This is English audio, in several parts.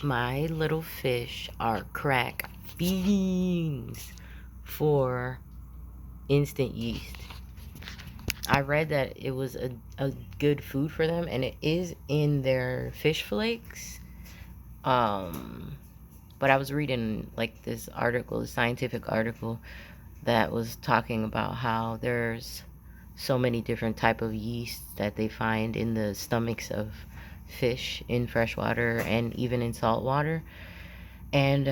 My little fish are crack fiends for instant yeast. I read that it was a good food for them, and it is in their fish flakes. Um, but I was reading like this article, a scientific article that was talking about how there's so many different type of yeasts that they find in the stomachs of fish in freshwater and even in saltwater, and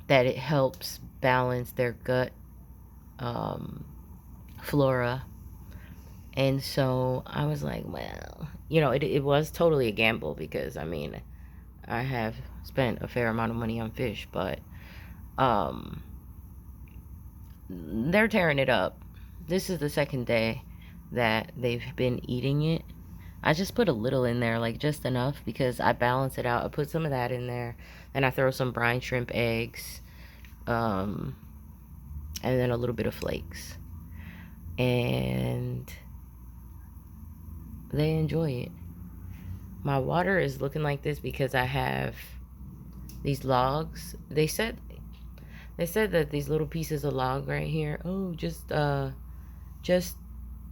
that it helps balance their gut um, flora. And so I was like, well, it was totally a gamble because I mean, I have spent a fair amount of money on fish, but um, they're tearing it up. This is the second day that they've been eating it. I just put a little in there, like just enough, because I balance it out. I put some of that in there, and I throw some brine shrimp eggs, um, and then a little bit of flakes. And they enjoy it. My water is looking like this because I have these logs. They said that these little pieces of log right here, oh, just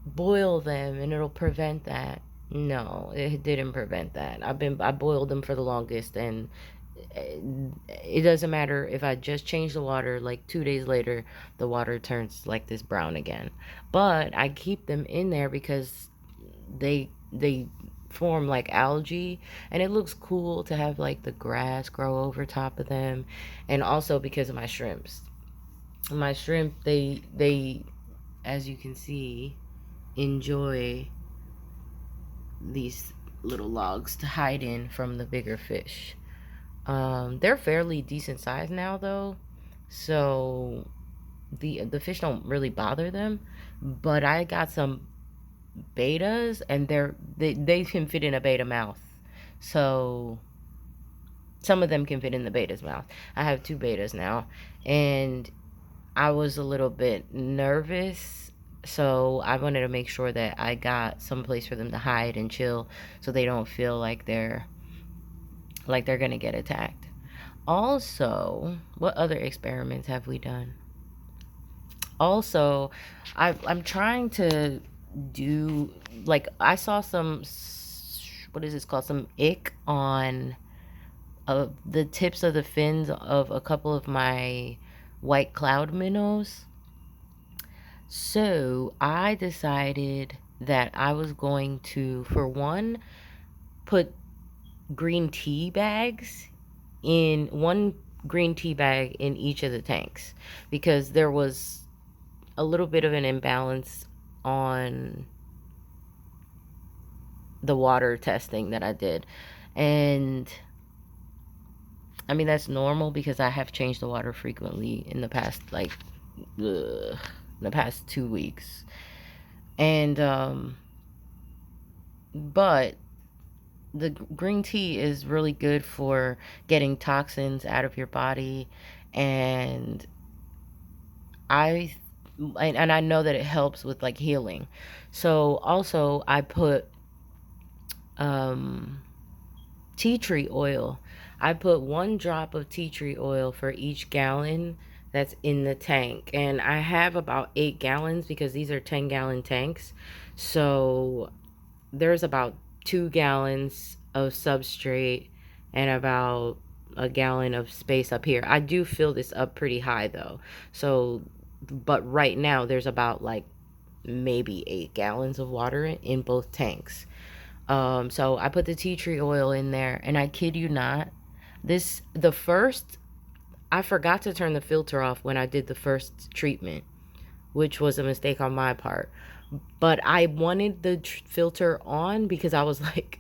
boil them and it'll prevent that. No, it didn't prevent that. I boiled them for the longest, and it doesn't matter if I just change the water, like 2 days later the water turns like this brown again. But I keep them in there because they form like algae, and it looks cool to have like the grass grow over top of them. And also because of my shrimps. My shrimp, they as you can see, enjoy these little logs to hide in from the bigger fish. They're fairly decent size now though, so the fish don't really bother them. But I got some betas, and they can fit in a beta mouth. So some of them can fit in the beta's mouth. I have two betas now, and I was a little bit nervous. So I wanted to make sure that I got some place for them to hide and chill, so they don't feel like they're gonna get attacked. Also, what other experiments have we done? Also, I'm trying to do, like, I saw some, what is this called? Some ick on the tips of the fins of a couple of my white cloud minnows. So I decided that I was going to, for one, put green tea bags in one green tea bag in each of the tanks, because there was a little bit of an imbalance on the water testing that I did. And I mean, that's normal because I have changed the water frequently in the past, like, in the past 2 weeks. And, but the green tea is really good for getting toxins out of your body. And I, and I know that it helps with like healing. So also I put, um, tea tree oil. I put 1 drop of tea tree oil for each gallon that's in the tank. And I have about 8 gallons because these are 10-gallon tanks. So there's about 2 gallons of substrate and about a gallon of space up here. I do fill this up pretty high though. So, but right now there's about like maybe 8 gallons of water in both tanks. So I put the tea tree oil in there, and I kid you not, the first, I forgot to turn the filter off when I did the first treatment, which was a mistake on my part. But I wanted the filter on because I was like,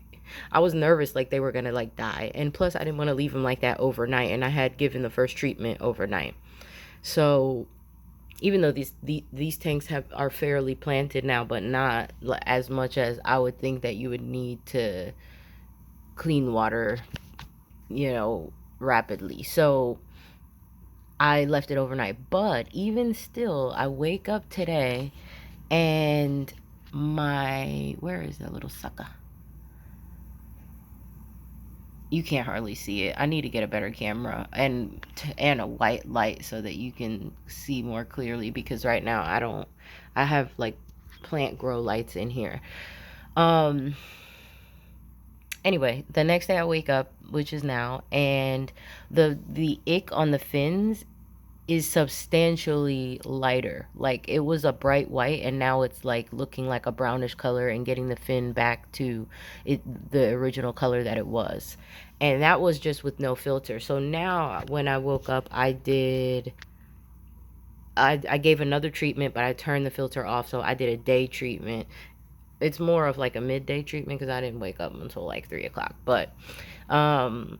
I was nervous like they were gonna like die, and plus I didn't want to leave them like that overnight, and I had given the first treatment overnight. So even though these tanks are fairly planted now, but not as much as I would think that you would need to clean water, rapidly. So I left it overnight. But even still, I wake up today and where is that little sucker? You can't hardly see it. I need to get a better camera and a white light so that you can see more clearly, because right now I have like plant grow lights in here. Um anyway, the next day I wake up, which is now, and the ick on the fins is substantially lighter. Like it was a bright white and now it's like looking like a brownish color and getting the fin back to the original color that it was. And that was just with no filter. So now when I woke up, I gave another treatment, but I turned the filter off. So I did a day treatment. It's more of like a midday treatment because I didn't wake up until like 3 o'clock. But um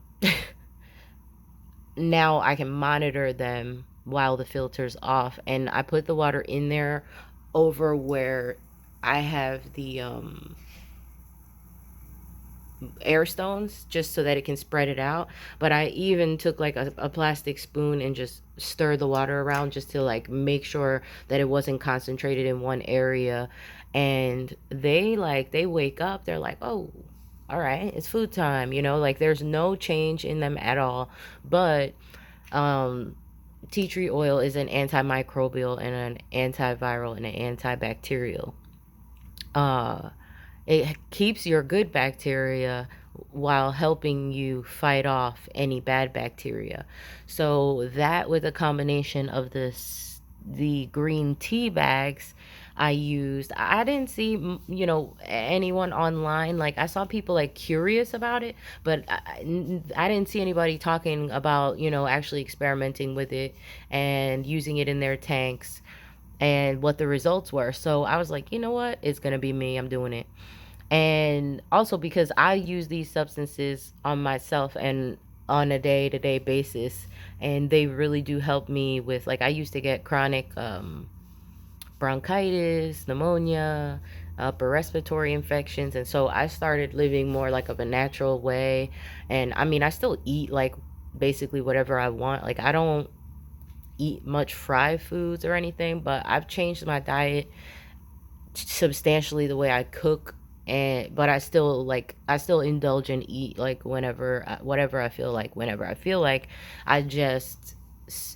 now I can monitor them while the filter's off, and I put the water in there over where I have the air stones, just so that it can spread it out. But I even took like a plastic spoon and just stirred the water around just to like make sure that it wasn't concentrated in one area. And they wake up, they're like, oh, all right, it's food time, like there's no change in them at all. But um tea tree oil is an antimicrobial and an antiviral and an antibacterial. Uh, it keeps your good bacteria while helping you fight off any bad bacteria. So that, with a combination of the green tea bags I used, I didn't see anyone online. Like I saw people like curious about it, but I didn't see anybody talking about actually experimenting with it and using it in their tanks and what the results were. So I was like, you know what? It's going to be me. I'm doing it. And also because I use these substances on myself and on a day-to-day basis, and they really do help me with, like, I used to get chronic bronchitis, pneumonia, upper respiratory infections, and so I started living more like of a natural way. And I mean, I still eat like basically whatever I want. Like I don't eat much fried foods or anything, but I've changed my diet substantially, the way I cook. And but I still indulge and eat like whatever I feel like whenever I feel like. I just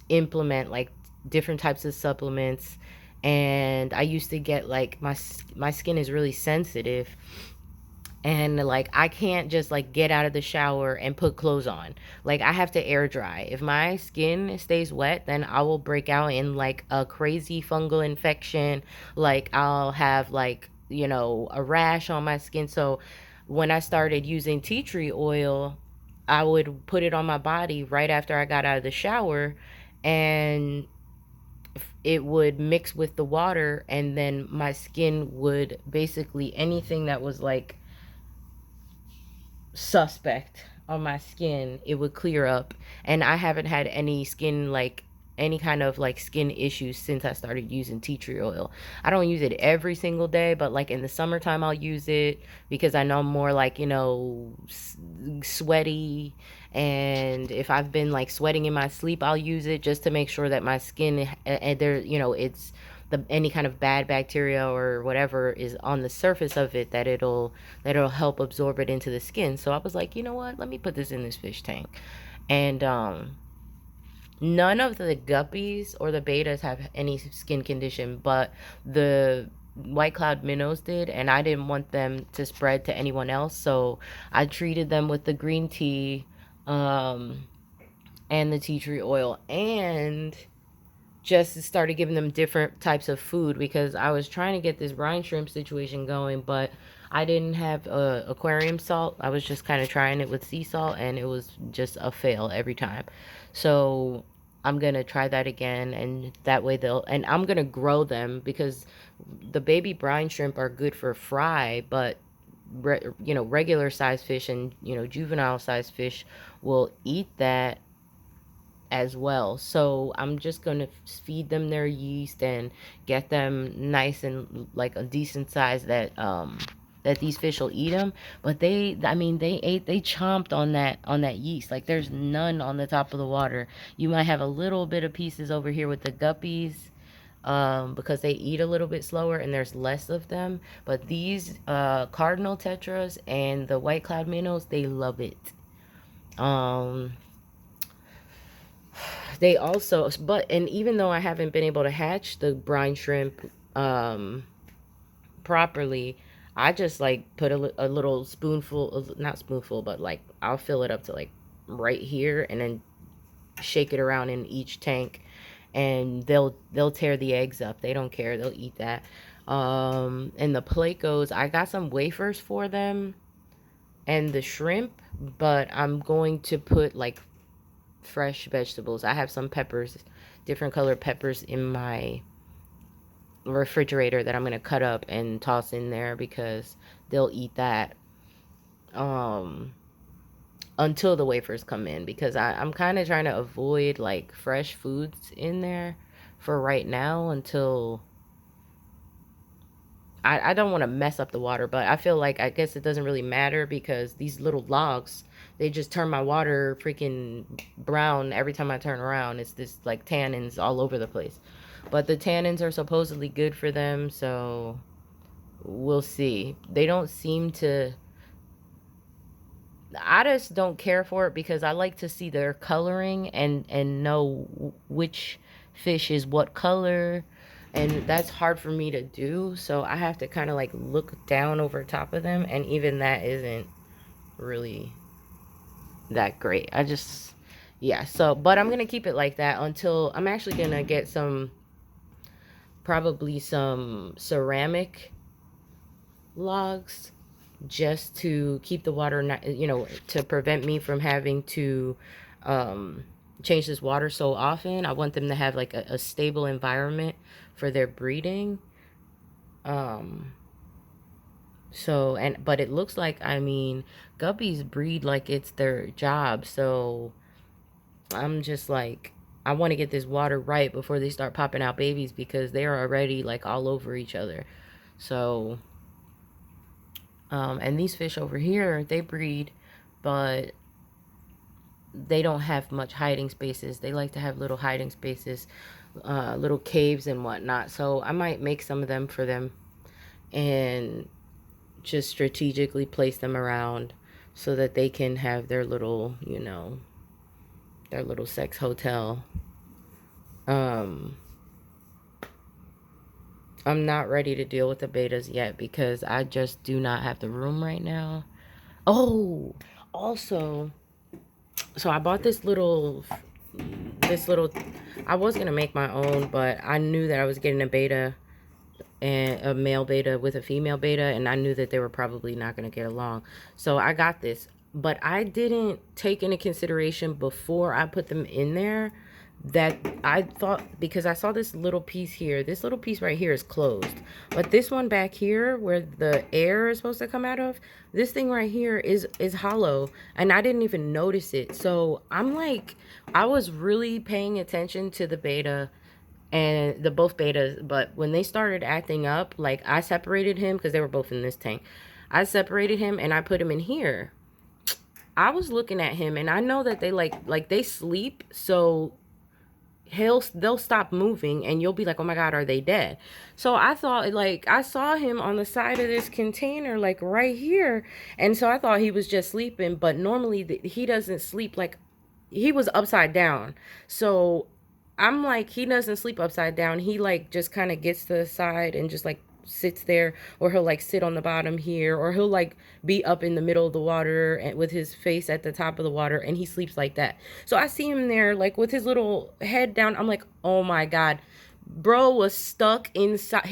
implement like different types of supplements. And I used to get like my skin is really sensitive, and like I can't just like get out of the shower and put clothes on. Like I have to air dry. If my skin stays wet, then I will break out in like a crazy fungal infection. Like I'll have like, a rash on my skin. So when I started using tea tree oil, I would put it on my body right after I got out of the shower, and it would mix with the water, and then my skin would basically, anything that was like suspect on my skin, it would clear up. And I haven't had any kind of like skin issues since I started using tea tree oil. I don't use it every single day, but like in the summertime I'll use it because I know I'm more like, sweaty. And if I've been like sweating in my sleep, I'll use it just to make sure that my skin, and there, it's any kind of bad bacteria or whatever is on the surface of it, that'll help absorb it into the skin. So I was like, you know what? Let me put this in this fish tank. And none of the guppies or the betas have any skin condition, but the white cloud minnows did, and I didn't want them to spread to anyone else. So I treated them with the green tea and the tea tree oil, and just started giving them different types of food because I was trying to get this brine shrimp situation going, but I didn't have aquarium salt. I was just kind of trying it with sea salt, and it was just a fail every time. So I'm gonna try that again, and that way and I'm gonna grow them because the baby brine shrimp are good for fry, but regular size fish and juvenile size fish will eat that as well. So I'm just going to feed them their yeast and get them nice and like a decent size that these fish will eat them. But they chomped on that yeast. Like there's none on the top of the water. You might have a little bit of pieces over here with the guppies, because they eat a little bit slower and there's less of them. But these cardinal tetras and the white cloud minnows, they love it. Um, they also, and even though I haven't been able to hatch the brine shrimp properly, I just like put a little spoonful, not spoonful, but like I'll fill it up to like right here and then shake it around in each tank, and they'll tear the eggs up. They don't care. They'll eat that. And the Plecos, I got some wafers for them and the shrimp, but I'm going to put like fresh vegetables. I have some peppers, different colored peppers in my refrigerator that I'm going to cut up and toss in there because they'll eat that until the wafers come in, because I'm kind of trying to avoid like fresh foods in there for right now until I don't want to mess up the water. But I feel like, I guess it doesn't really matter because these little logs, they just turn my water freaking brown every time I turn around. It's this like tannins all over the place. But the tannins are supposedly good for them, so we'll see. They don't seem to. I just don't care for it because I like to see their coloring and know which fish is what color, and that's hard for me to do. So I have to kind of like look down over top of them, and even that isn't really that great. I just, yeah. So, but I'm gonna keep it like that until I'm actually gonna get some, probably some ceramic logs, just to keep the water, not, to prevent me from having to change this water so often. I want them to have like a stable environment for their breeding. So, but it looks like, I mean, guppies breed like it's their job. So I'm just like, I want to get this water right before they start popping out babies, because they are already like all over each other. So and these fish over here, they breed, but they don't have much hiding spaces. They like to have little hiding spaces, little caves and whatnot. So I might make some of them for them and just strategically place them around so that they can have their little, their little sex hotel. I'm not ready to deal with the betas yet because I just do not have the room right now. Oh, also, so I bought this little, I was going to make my own, but I knew that I was getting a beta, and a male beta with a female beta, and I knew that they were probably not going to get along. So I got this, but I didn't take into consideration before I put them in there that I thought, because I saw this little piece here, this little piece right here is closed, but this one back here where the air is supposed to come out of, this thing right here is hollow, and I didn't even notice it. So I'm like, I was really paying attention to the beta and the both betas, but when they started acting up, like I separated him because they were both in this tank. I separated him and I put him in here. I was looking at him and I know that they like they sleep, so they'll stop moving and you'll be like, oh my god, are they dead? So I thought, like, I saw him on the side of this container, like right here, and so I thought he was just sleeping, but normally he doesn't sleep, like he was upside down. So I'm like, he doesn't sleep upside down. He like just kind of gets to the side and just like sits there, or he'll like sit on the bottom here, or he'll like be up in the middle of the water and with his face at the top of the water, and he sleeps like that. So I see him there like with his little head down. I'm like, oh my god, bro was stuck inside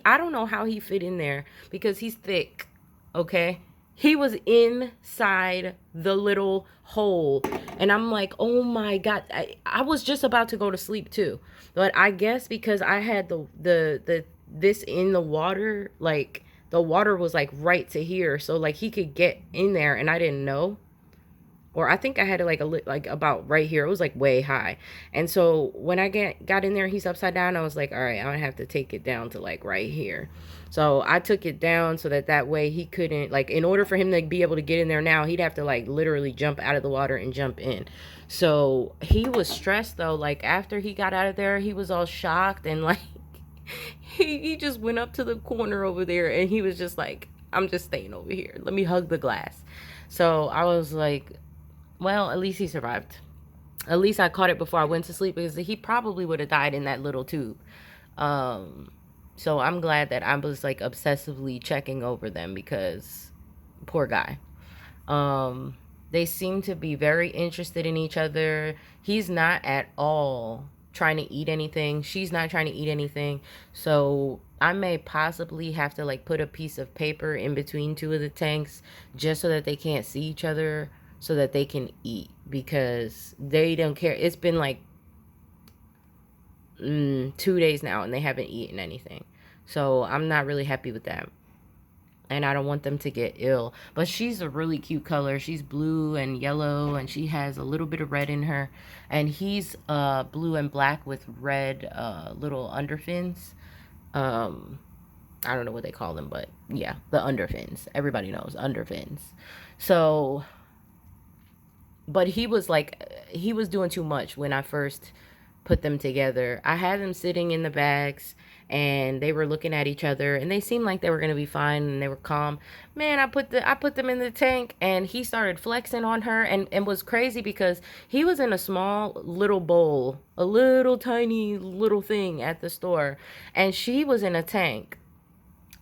I don't know how he fit in there because he's thick. Okay, he was inside the little hole, and I'm like, oh my god, I was just about to go to sleep too, but I guess because I had the this in the water, like the water was like right to here, so like he could get in there and I didn't know. Or I think I had it like about right here. It was like way high. And so when I got in there, he's upside down. I was like, all right, I'm gonna have to take it down to like right here. So I took it down so that way he couldn't, like, in order for him to be able to get in there now, he'd have to like literally jump out of the water and jump in. So he was stressed though. Like after he got out of there, he was all shocked and like he just went up to the corner over there and he was just like, I'm just staying over here. Let me hug the glass. So I was like, Well, at least he survived. At least I caught it before I went to sleep, because he probably would have died in that little tube. Um, so I'm glad that I was like obsessively checking over them, because poor guy. Um, they seem to be very interested in each other. He's not at all trying to eat anything. She's not trying to eat anything. So I may possibly have to like put a piece of paper in between two of the tanks, just so that they can't see each other, so that they can eat, because they don't care. It's been like 2 days now and they haven't eaten anything. So I'm not really happy with that. And I don't want them to get ill. But she's a really cute color. She's blue and yellow, and she has a little bit of red in her. And he's blue and black with red little underfins. Um, I don't know what they call them, but yeah, the underfins. Everybody knows underfins. So, but he was doing too much when I first put them together. I had them sitting in the bags, and they were looking at each other, and they seemed like they were gonna be fine and they were calm. Man, I put them in the tank, and he started flexing on her, and was crazy because he was in a small little bowl, a little tiny little thing at the store, and she was in a tank.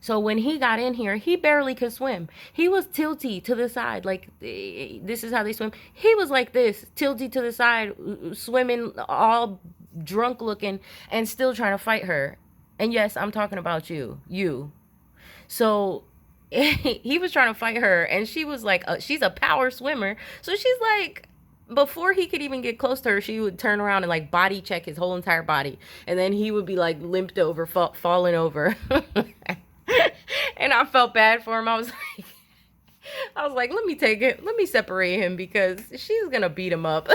So when he got in here, he barely could swim. He was tilty to the side, like this is how they swim. He was like this, tilty to the side, swimming all drunk looking, and still trying to fight her. And yes, I'm talking about you. So he was trying to fight her, and she was like, she's a power swimmer. So she's like, before he could even get close to her, she would turn around and like body check his whole entire body. And then he would be like limped over, falling over. And I felt bad for him. I was like, let me take it. Let me separate him, because she's going to beat him up.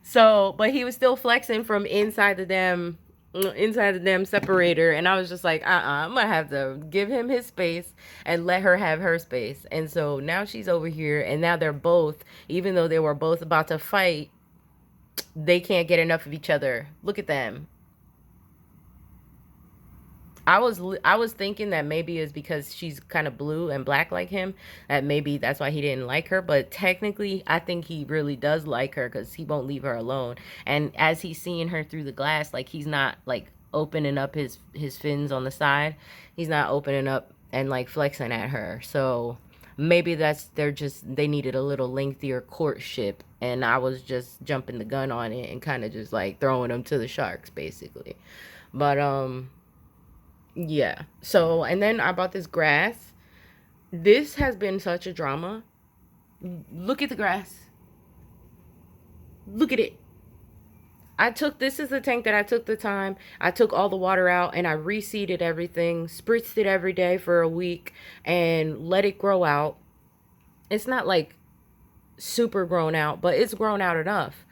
So, but he was still flexing from inside the damn separator. And I was just like, I'm going to have to give him his space and let her have her space. And so now she's over here, and now they're both, even though they were both about to fight, they can't get enough of each other. Look at them. I was thinking that maybe it's because she's kind of blue and black like him, that maybe that's why he didn't like her. But technically, I think he really does like her, because he won't leave her alone. And as he's seeing her through the glass, like he's not like opening up his fins on the side. He's not opening up and like flexing at her. So maybe they needed a little lengthier courtship, and I was just jumping the gun on it and kind of just like throwing them to the sharks basically. But yeah. So, and then I bought this grass. This has been such a drama. Look at the grass. Look at it. This is the tank that I took the time. I took all the water out, and I reseeded everything, spritzed it every day for a week, and let it grow out. It's not like super grown out, but it's grown out enough.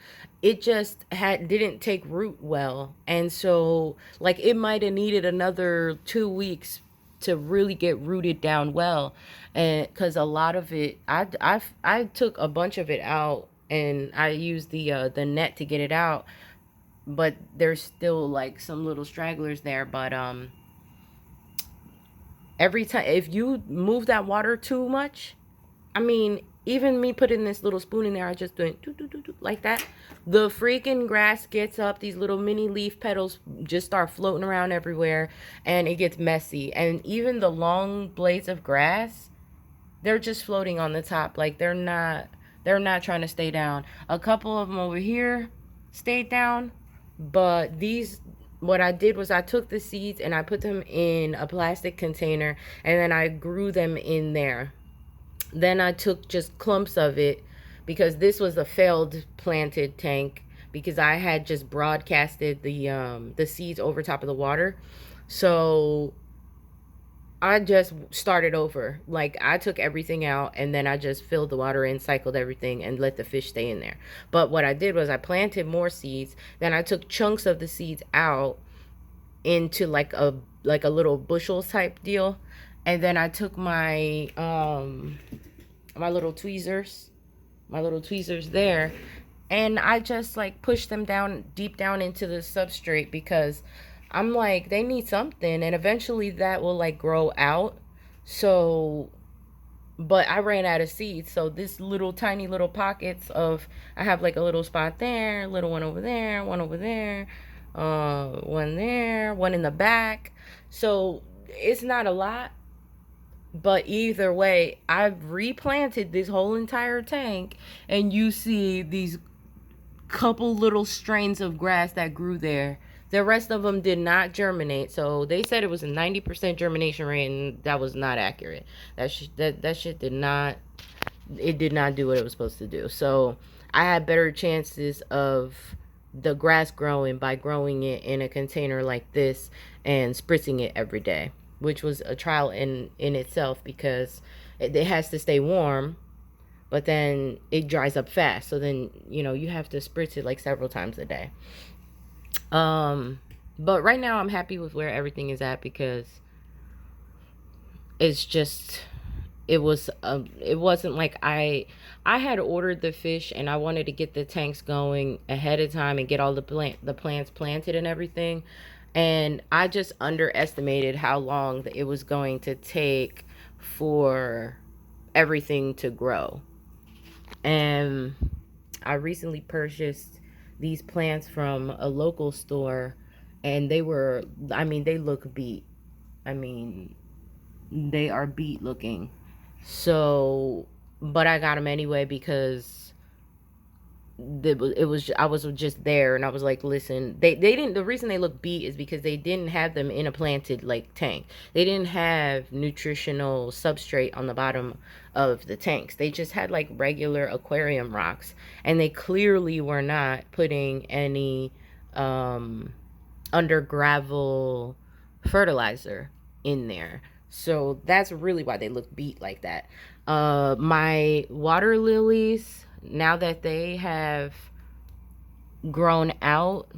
It just didn't take root well, and so like it might have needed another 2 weeks to really get rooted down well. And because a lot of it, I took a bunch of it out, and I used the net to get it out, but there's still like some little stragglers there. But every time if you move that water too much, I mean, even me putting this little spoon in there, I just doing like that. The freaking grass gets up. These little mini leaf petals just start floating around everywhere, and it gets messy. And even the long blades of grass, they're just floating on the top. Like they're not trying to stay down. A couple of them over here stayed down, but what I did was I took the seeds and I put them in a plastic container, and then I grew them in there. Then I took just clumps of it, because this was a failed planted tank, because I had just broadcasted the seeds over top of the water. So I just started over. Like I took everything out, and then I just filled the water in, cycled everything, and let the fish stay in there. But what I did was I planted more seeds. Then I took chunks of the seeds out into like a little bushel type deal. And then I took my my little tweezers there, and I just like pushed them down deep down into the substrate, because I'm like, they need something, and eventually that will like grow out. So but I ran out of seeds. So this little tiny little pockets of, I have like a little spot there, a little one over there, one over there, one there, one in the back. So it's not a lot, but either way, I've replanted this whole entire tank, and you see these couple little strains of grass that grew there. The rest of them did not germinate. So they said it was a 90% germination rate, and that was not accurate. That shit did not, it did not do what it was supposed to do. So I had better chances of the grass growing by growing it in a container like this and spritzing it every day, which was a trial in itself, because it has to stay warm, but then it dries up fast. So then, you have to spritz it like several times a day. But right now I'm happy with where everything is at, because it's just, it wasn't like I had ordered the fish and I wanted to get the tanks going ahead of time and get all the plants planted and everything, and I just underestimated how long it was going to take for everything to grow. And I recently purchased these plants from a local store, and they were, I mean, they look beat. I mean, they are beat looking. So, but I got them anyway, because I was just there, and I was like, listen, they didn't, the reason they look beat is because they didn't have them in a planted like tank. They didn't have nutritional substrate on the bottom of the tanks. They just had like regular aquarium rocks, and they clearly were not putting any under gravel fertilizer in there. So that's really why they look beat like that. My water lilies, now that they have grown out,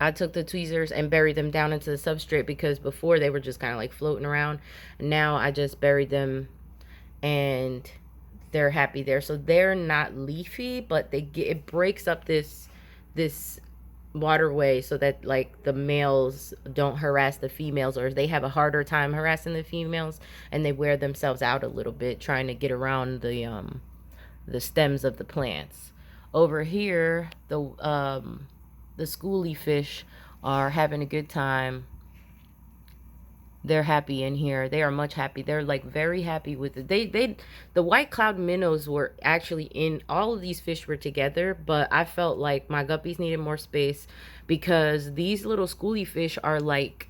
I took the tweezers and buried them down into the substrate, because before they were just kind of like floating around. Now I just buried them, and they're happy there. So they're not leafy, but it breaks up this waterway, so that like the males don't harass the females, or they have a harder time harassing the females, and they wear themselves out a little bit trying to get around the stems of the plants. Over here, the schoolie fish are having a good time. They're happy in here. They are much happy. They're like very happy with it. The white cloud minnows were actually in, all of these fish were together, but I felt like my guppies needed more space, because these little schoolie fish are like,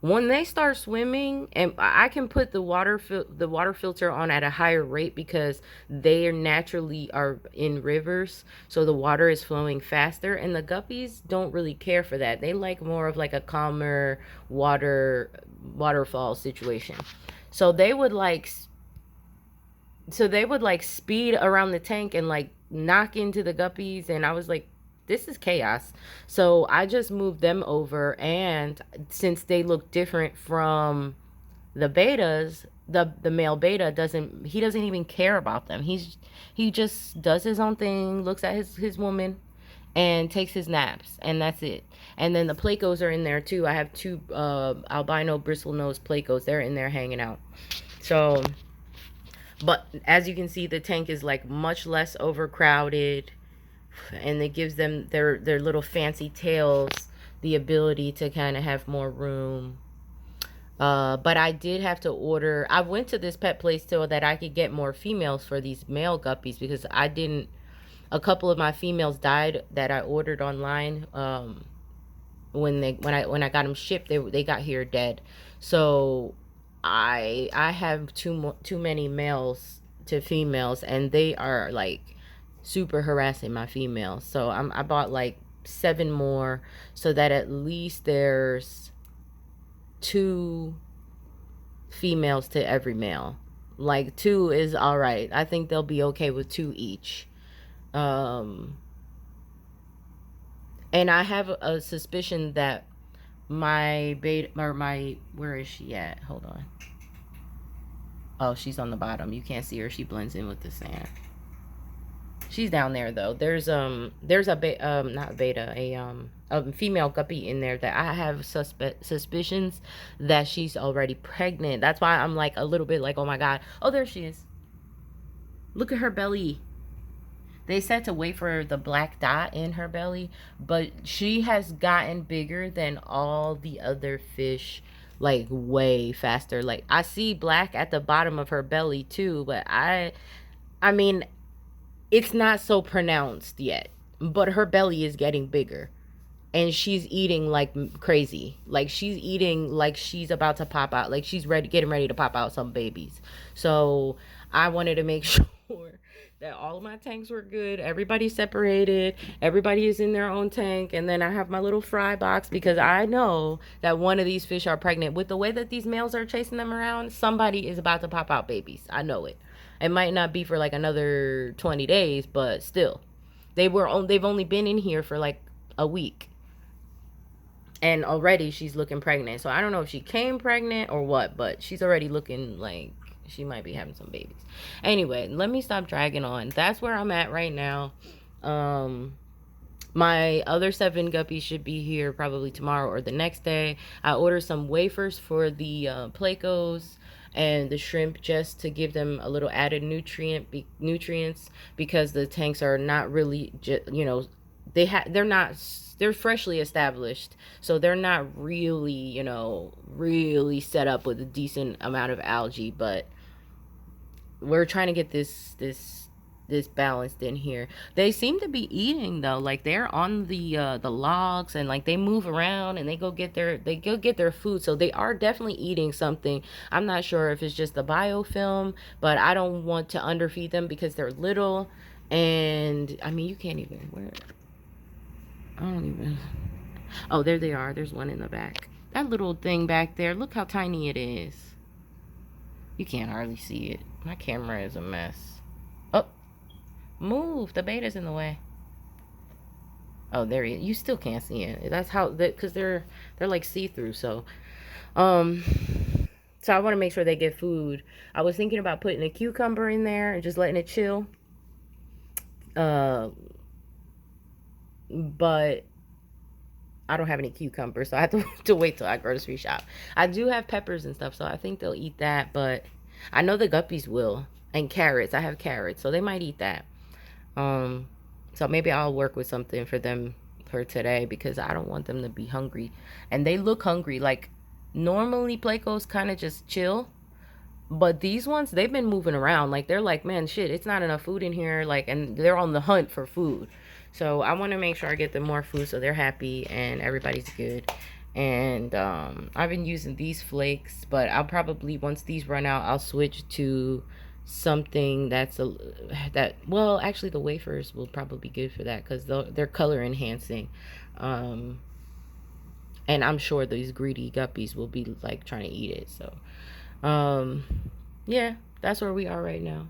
when they start swimming, and I can put the water filter on at a higher rate, because they are naturally are in rivers, so the water is flowing faster, and the guppies don't really care for that. They like more of like a calmer waterfall situation. So they would like speed around the tank and like knock into the guppies, and I was like, this is chaos. So I just moved them over, and since they look different from the betas, the male beta doesn't even care about them. He just does his own thing, looks at his woman, and takes his naps, and that's it. And then the plecos are in there too. I have two albino bristlenose plecos. They're in there hanging out. So, but as you can see, the tank is like much less overcrowded, and it gives them their little fancy tails the ability to kind of have more room. But I did have to order, I went to this pet place so that I could get more females for these male guppies, because a couple of my females died that I ordered online. When I got them shipped, they got here dead. So I have too many males to females, and they are like super harassing my females. So I bought like 7 more, so that at least there's 2 females to every male. Like 2 is all right. I think they'll be okay with 2 each. And I have a suspicion that my beta, or my, where is she at? Hold on. Oh, she's on the bottom. You can't see her. She blends in with the sand. She's down there though. There's a not beta, a female guppy in there that I have suspicions that she's already pregnant. That's why I'm like a little bit like, oh my god. Oh, there she is. Look at her belly. They said to wait for the black dot in her belly, but she has gotten bigger than all the other fish, like way faster. Like I see black at the bottom of her belly too, but I mean, it's not so pronounced yet. But her belly is getting bigger. And she's eating like crazy. Like she's eating like she's about to pop out. Like she's getting ready to pop out some babies. So I wanted to make sure that all of my tanks were good. Everybody's separated. Everybody is in their own tank. And then I have my little fry box because I know that one of these fish are pregnant. With the way that these males are chasing them around, somebody is about to pop out babies. I know it. It might not be for like another 20 days, but still. They've only been in here for like a week. And already she's looking pregnant. So I don't know if she came pregnant or what, but she's already looking like she might be having some babies. Anyway, let me stop dragging on. That's where I'm at right now. My other 7 guppies should be here probably tomorrow or the next day. I ordered some wafers for the Plecos and the shrimp just to give them a little added nutrients because the tanks are not really, they're freshly established, so they're not really, really set up with a decent amount of algae, but we're trying to get this balanced in here. They seem to be eating though, like they're on the logs and like they move around and they go get their food, so they are definitely eating something. I'm not sure if it's just the biofilm, but I don't want to underfeed them because they're little. And I mean, you can't even, where, I don't even, oh, there they are. There's one in the back. That little thing back there, look how tiny it is. You can't hardly see it. My camera is a mess. Oh, move. The beta's in the way. Oh, there he is. You still can't see it. That's how, because they're like see-through. So I want to make sure they get food. I was thinking about putting a cucumber in there and just letting it chill. But I don't have any cucumbers, so I have to wait till I grocery shop. I do have peppers and stuff, so I think they'll eat that, but I know the guppies will. And carrots. I have carrots, so they might eat that. So maybe I'll work with something for them for today because I don't want them to be hungry. And they look hungry. Like, normally Plecos kind of just chill. But these ones, they've been moving around. Like, they're like, man, shit, it's not enough food in here. Like, and they're on the hunt for food. So I want to make sure I get them more food so they're happy and everybody's good. And I've been using these flakes, but I'll probably, once these run out, I'll switch to something well, actually the wafers will probably be good for that because they're color enhancing. And I'm sure these greedy guppies will be like trying to eat it. So yeah, that's where we are right now.